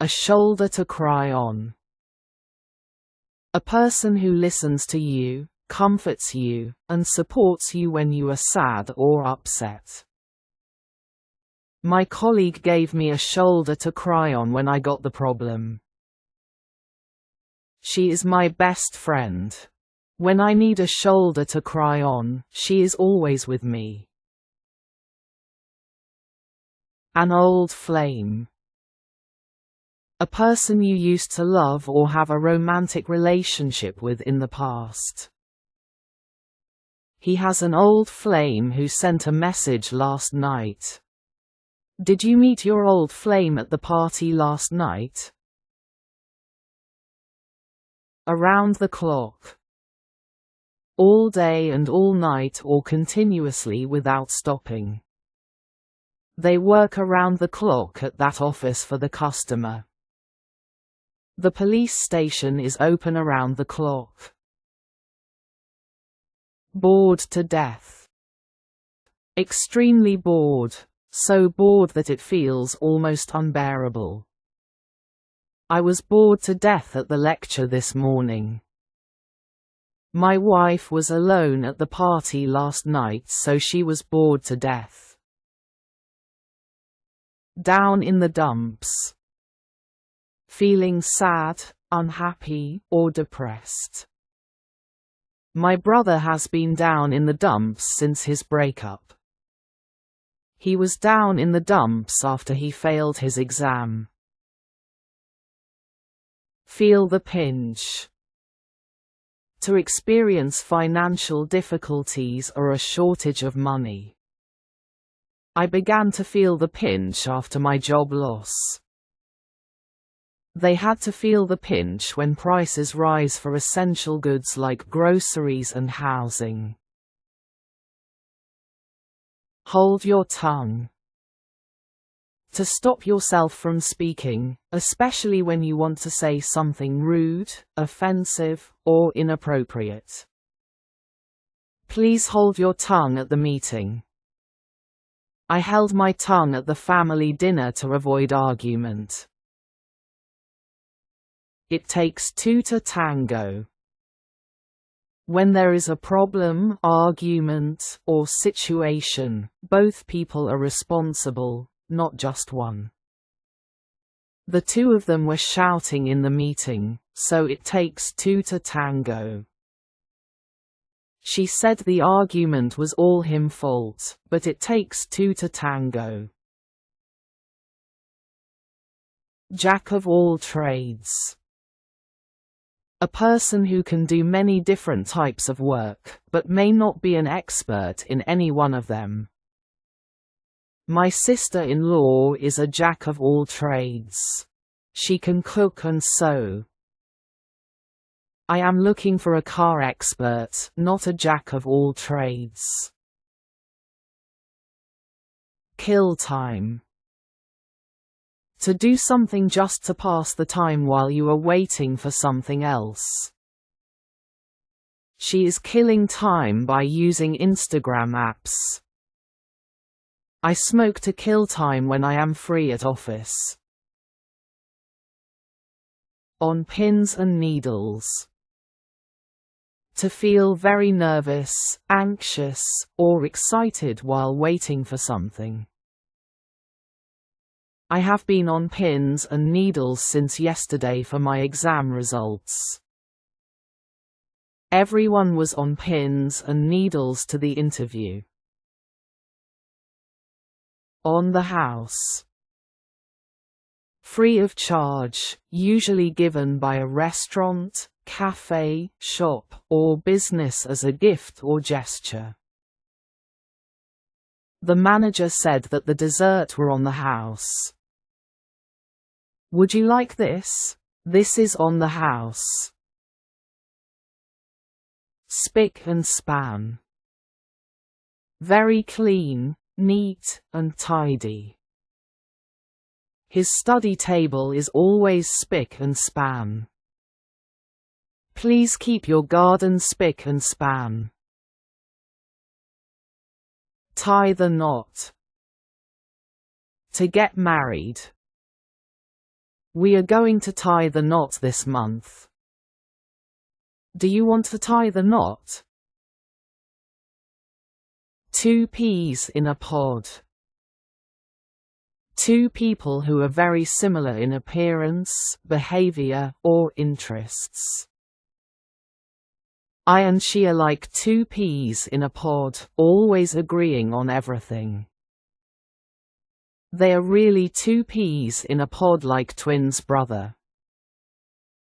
A shoulder to cry on. A person who listens to you, comforts you, and supports you when you are sad or upset. My colleague gave me a shoulder to cry on when I got the problem. She is my best friend. When I need a shoulder to cry on, she is always with me. An old flame. A person you used to love or have a romantic relationship with in the past. He has an old flame who sent a message last night. Did you meet your old flame at the party last night? Around the clock. All day and all night or continuously without stopping. They work around the clock at that office for the customer. The police station is open around the clock. Bored to death. Extremely bored, so bored that it feels almost unbearable. I was bored to death at the lecture this morning. My wife was alone at the party last night, so she was bored to death. Down in the dumps. Feeling sad, unhappy, or depressed. My brother has been down in the dumps since his breakup. He was down in the dumps after he failed his exam. Feel the pinch. To experience financial difficulties or a shortage of money. I began to feel the pinch after my job loss. They had to feel the pinch when prices rise for essential goods like groceries and housing. Hold your tongue. To stop yourself from speaking, especially when you want to say something rude, offensive, or inappropriate. Please hold your tongue at the meeting. I held my tongue at the family dinner to avoid argument. It takes two to tango. When there is a problem, argument, or situation, both people are responsible, not just one. The two of them were shouting in the meeting, so it takes two to tango. She said the argument was all him fault, but it takes two to tango. Jack of all trades. A person who can do many different types of work, but may not be an expert in any one of them. My sister-in-law is a jack of all trades. She can cook and sew. I am looking for a car expert, not a jack of all trades. Kill time. To do something just to pass the time while you are waiting for something else. She is killing time by using Instagram apps. I smoke to kill time when I am free at office. On pins and needles. To feel very nervous, anxious, or excited while waiting for something. I have been on pins and needles since yesterday for my exam results. Everyone was on pins and needles to the interview. On the house. Free of charge, usually given by a restaurant, cafe, shop, or business as a gift or gesture. The manager said that the dessert were on the house. Would you like this? This is on the house. Spick and span. Very clean, neat, and tidy. His study table is always spick and span. Please keep your garden spick and span. Tie the knot. To get married. We are going to tie the knot this month. Do you want to tie the knot? Two peas in a pod. Two people who are very similar in appearance, behavior, or interests. I and she are like two peas in a pod, always agreeing on everything. They are really two peas in a pod like twins, brother.